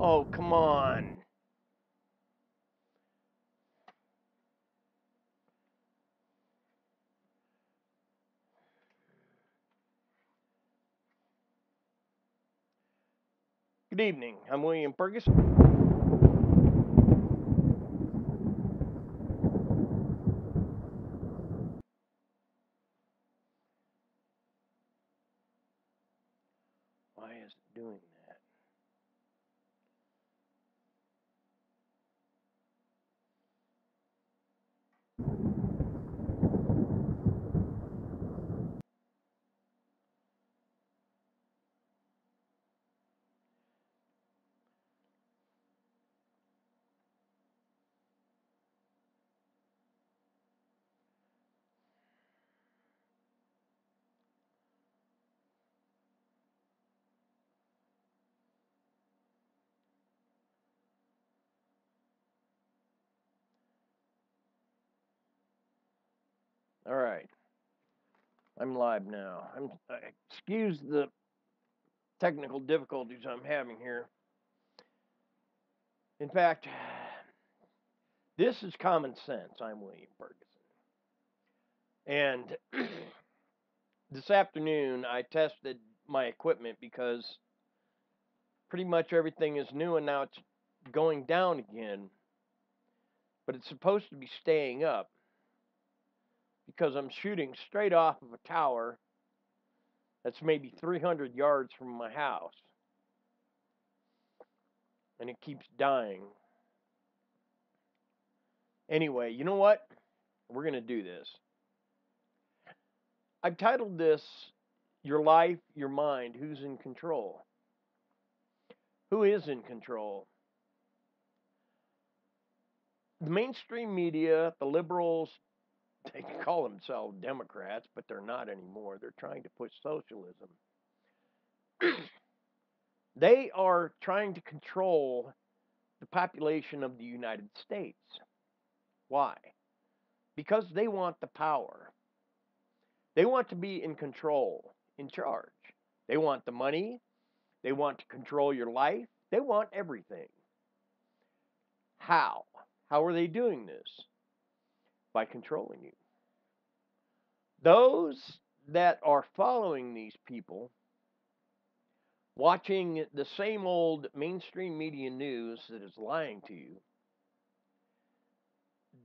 Oh, come on. Good evening. I'm William Ferguson. Why is it doing that? All right. I'm live now. Excuse the technical difficulties I'm having here. In fact, this is common sense. I'm William Ferguson. And this afternoon I tested my equipment because pretty much everything is new and now it's going down again, but it's supposed to be staying up because I'm shooting straight off of a tower that's maybe 300 yards from my house, and it keeps dying. Anyway, you know what? We're going to do this. I've titled this Your Life, Your Mind, Who's in Control? Who is in control? The mainstream media, the liberals, they call themselves Democrats, but they're not anymore. They're trying to push socialism. They are trying to control the population of the United States. Why? Because they want the power. They want to be in control, in charge. They want the money. They want to control your life. They want everything. How? How are they doing this? By controlling you. Those that are following these people, watching the same old mainstream media news that is lying to you,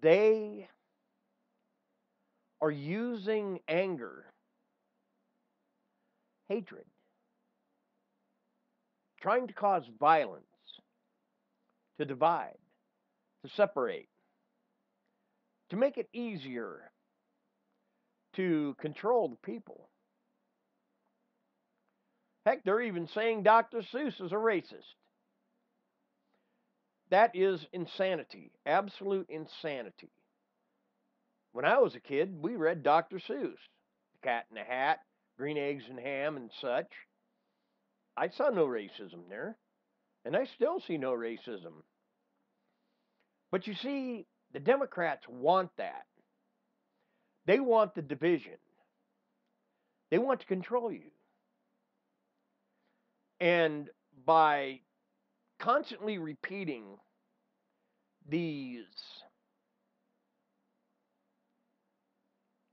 they are using anger, hatred, trying to cause violence, to divide, to separate, to make it easier to control the people. Heck, they're even saying Dr. Seuss is a racist. That is insanity, absolute insanity. When I was a kid, we read Dr. Seuss, The Cat in the Hat, Green Eggs and Ham, and such. I saw no racism there, and I still see no racism. But you see, the Democrats want that. They want the division. They want to control you. And by constantly repeating these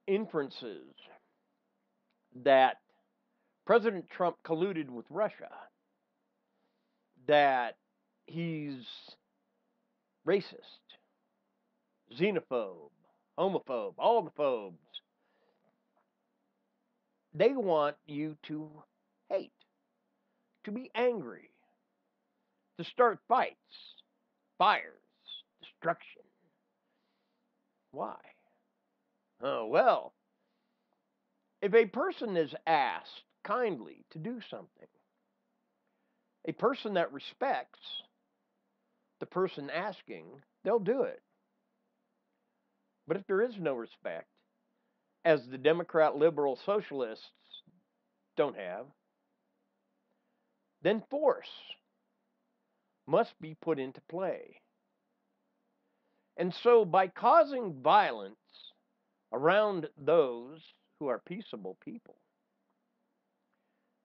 inferences that President Trump colluded with Russia, that he's racist, xenophobe, homophobe, all the phobes, they want you to hate, to be angry, to start fights, fires, destruction. Why? Oh, well, if a person is asked kindly to do something, a person that respects the person asking, they'll do it. But if there is no respect, as the Democrat liberal socialists don't have, then force must be put into play. And so, by causing violence around those who are peaceable people,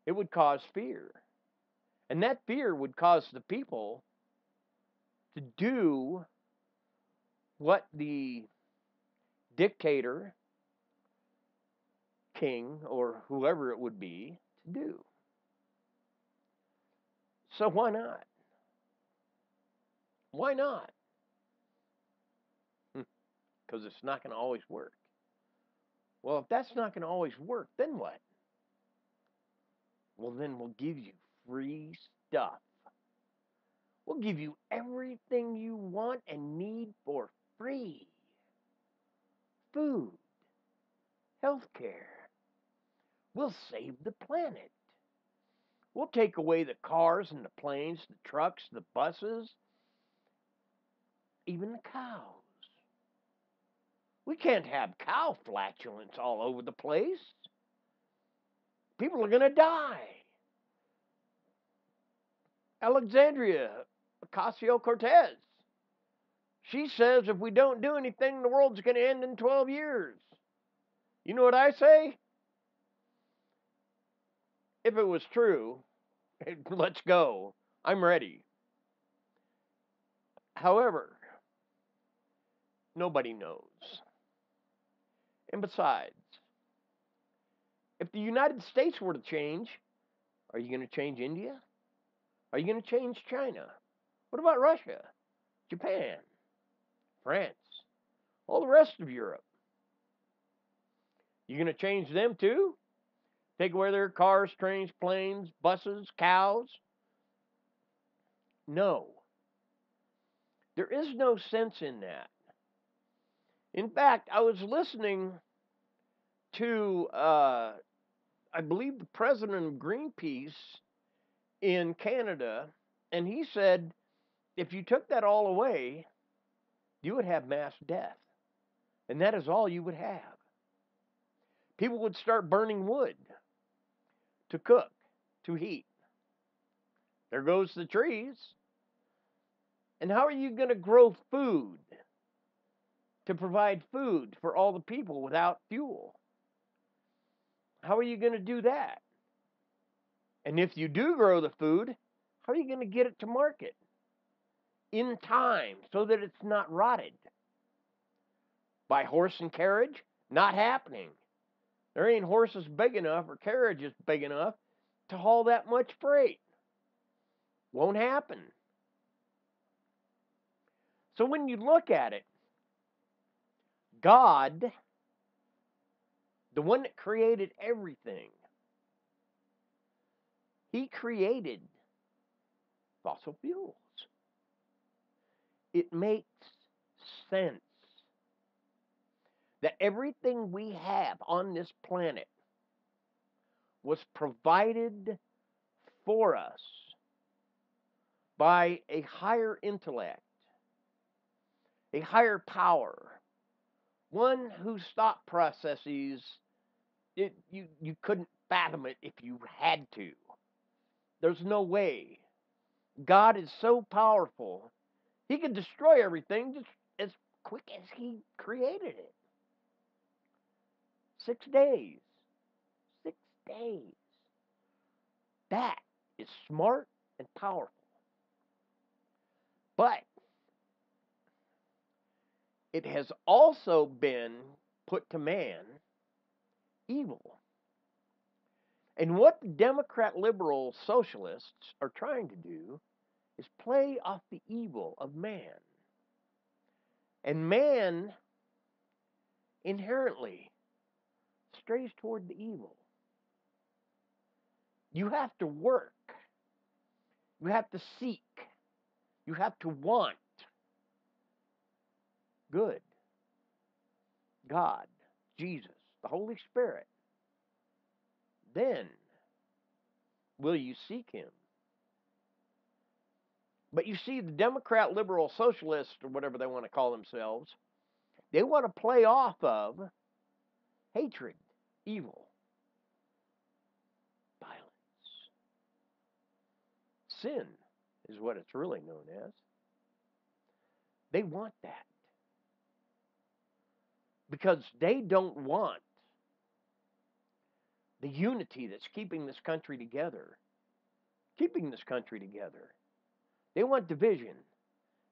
it would cause fear. And that fear would cause the people to do what the dictator, king, or whoever it would be to do. So why not? Why not? Because it's not going to always work. Well, if that's not going to always work, then what? Well, then we'll give you free stuff. We'll give you everything you want and need for free. Food, healthcare. We'll save the planet. We'll take away the cars and the planes, the trucks, the buses, even the cows. We can't have cow flatulence all over the place. People are going to die. Alexandria Ocasio Cortez. She says if we don't do anything, the world's going to end in 12 years. You know what I say? If it was true, let's go. I'm ready. However, nobody knows. And besides, if the United States were to change, are you going to change India? Are you going to change China? What about Russia, Japan, France, all the rest of Europe? You going to change them too? Take away their cars, trains, planes, buses, cows? No. There is no sense in that. In fact, I was listening to, I believe, the president of Greenpeace in Canada, and he said if you took that all away, you would have mass death. And that is all you would have. People would start burning wood to cook, to heat. There goes the trees. And how are you going to grow food to provide food for all the people without fuel? How are you going to do that? And if you do grow the food, how are you going to get it to market in time so that it's not rotted? By horse and carriage? Not happening. There ain't horses big enough or carriages big enough to haul that much freight. Won't happen. So when you look at it, God, the one that created everything, he created fossil fuels. It makes sense that everything we have on this planet was provided for us by a higher intellect, a higher power, one whose thought processes, you couldn't fathom it if you had to. There's no way. God is so powerful, he could destroy everything just as quick as he created it. 6 days. 6 days. That is smart and powerful. But it has also been put to man evil. And what the Democrat liberal socialists are trying to do is play off the evil of man. And man inherently strays toward the evil. You have to work. You have to seek. You have to want good. God, Jesus, the Holy Spirit. Then will you seek him. But you see, the Democrat, liberal, socialist, or whatever they want to call themselves, they want to play off of hatred, evil, violence. Sin is what it's really known as. They want that because they don't want the unity that's keeping this country together keeping this country together. They want division.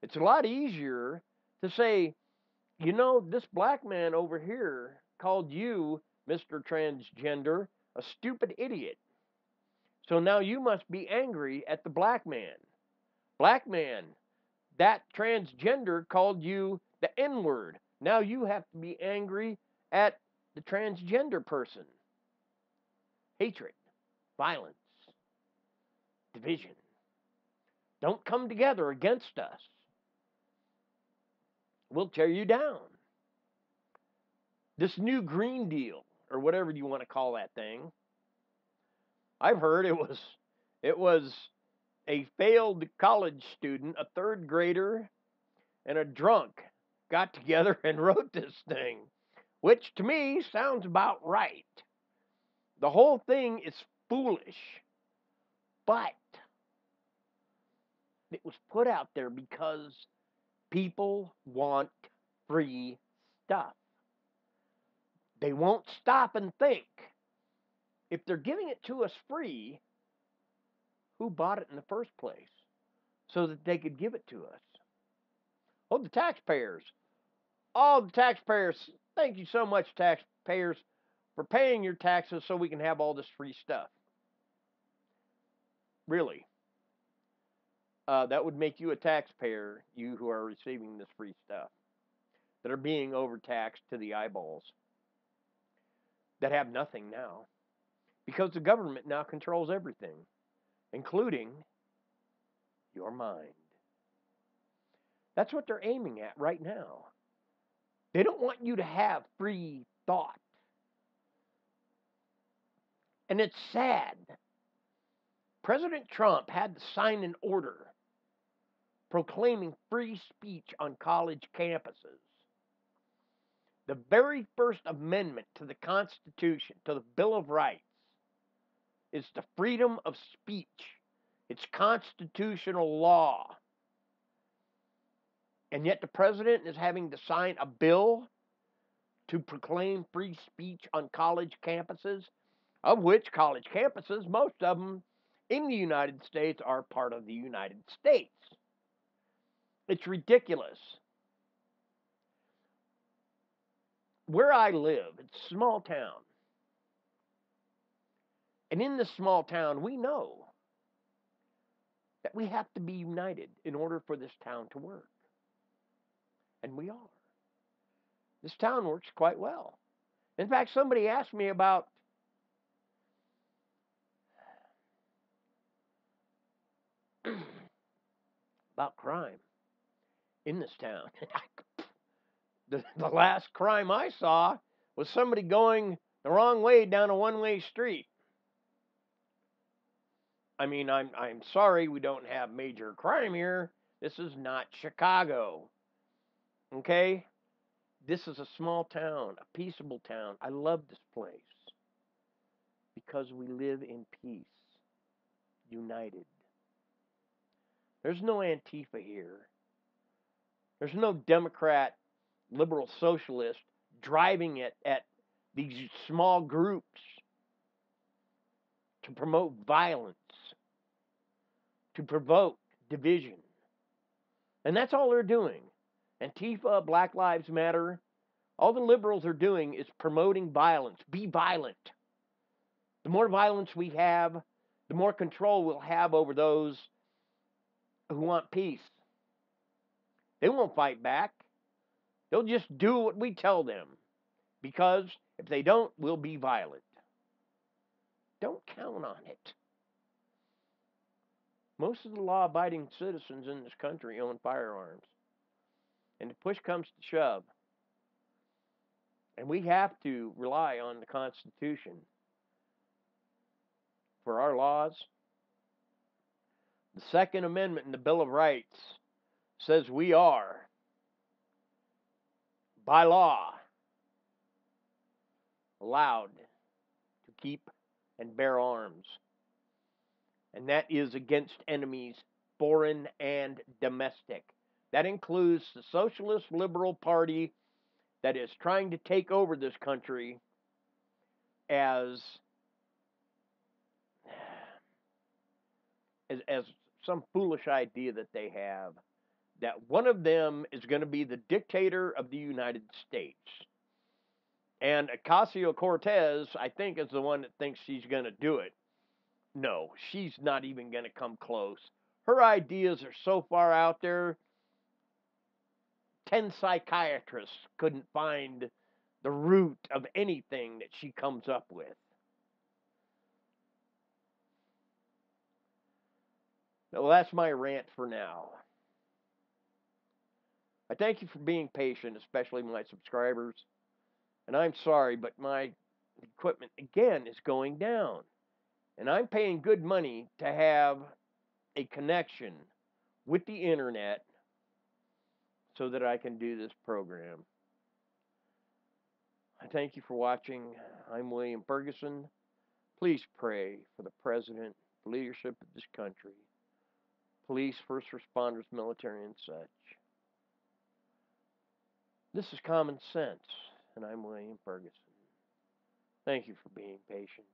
It's a lot easier to say, you know, this black man over here called you, Mr. Transgender, a stupid idiot. So now you must be angry at the black man. Black man, that transgender called you the N word. Now you have to be angry at the transgender person. Hatred, violence, division. Don't come together against us. We'll tear you down. This new Green Deal, or whatever you want to call that thing, I've heard it was a failed college student, a third grader, and a drunk got together and wrote this thing, which to me sounds about right. The whole thing is foolish, but it was put out there because people want free stuff. They won't stop and think. If they're giving it to us free, who bought it in the first place so that they could give it to us? Oh, the taxpayers. All the taxpayers. Thank you so much, taxpayers, for paying your taxes so we can have all this free stuff. Really. That would make you a taxpayer, you who are receiving this free stuff, that are being overtaxed to the eyeballs, that have nothing now, because the government now controls everything, including your mind. That's what they're aiming at right now. They don't want you to have free thought. And it's sad. President Trump had to sign an order proclaiming free speech on college campuses. The very first amendment to the Constitution, to the Bill of Rights, is the freedom of speech. It's constitutional law. And yet the president is having to sign a bill to proclaim free speech on college campuses, of which college campuses, most of them in the United States, are part of the United States. It's ridiculous. Where I live, it's a small town. And in this small town, we know that we have to be united in order for this town to work. And we are. This town works quite well. In fact, somebody asked me about crime in this town. The last crime I saw was somebody going the wrong way down a one-way street. I mean, I'm sorry we don't have major crime here. This is not Chicago. Okay? This is a small town, a peaceable town. I love this place because we live in peace, united. There's no Antifa here. There's no Democrat, liberal socialist driving it at these small groups to promote violence, to provoke division. And that's all they're doing. Antifa, Black Lives Matter, all the liberals are doing is promoting violence. Be violent. The more violence we have, the more control we'll have over those who want peace. They won't fight back. They'll just do what we tell them. Because if they don't, we'll be violent. Don't count on it. Most of the law-abiding citizens in this country own firearms. And if push comes to shove, and we have to rely on the Constitution for our laws, the Second Amendment in the Bill of Rights says we are, by law, allowed to keep and bear arms. And that is against enemies, foreign and domestic. That includes the Socialist Liberal Party that is trying to take over this country as as some foolish idea that they have that one of them is going to be the dictator of the United States. And Ocasio Cortez, I think, is the one that thinks she's going to do it. No, she's not even going to come close. Her ideas are so far out there, 10 psychiatrists couldn't find the root of anything that she comes up with. Well, that's my rant for now. I thank you for being patient, especially my subscribers. And I'm sorry, but my equipment, again, is going down. And I'm paying good money to have a connection with the internet so that I can do this program. I thank you for watching. I'm William Ferguson. Please pray for the president, the leadership of this country, police, first responders, military, and such. This is Common Sense, and I'm William Ferguson. Thank you for being patient.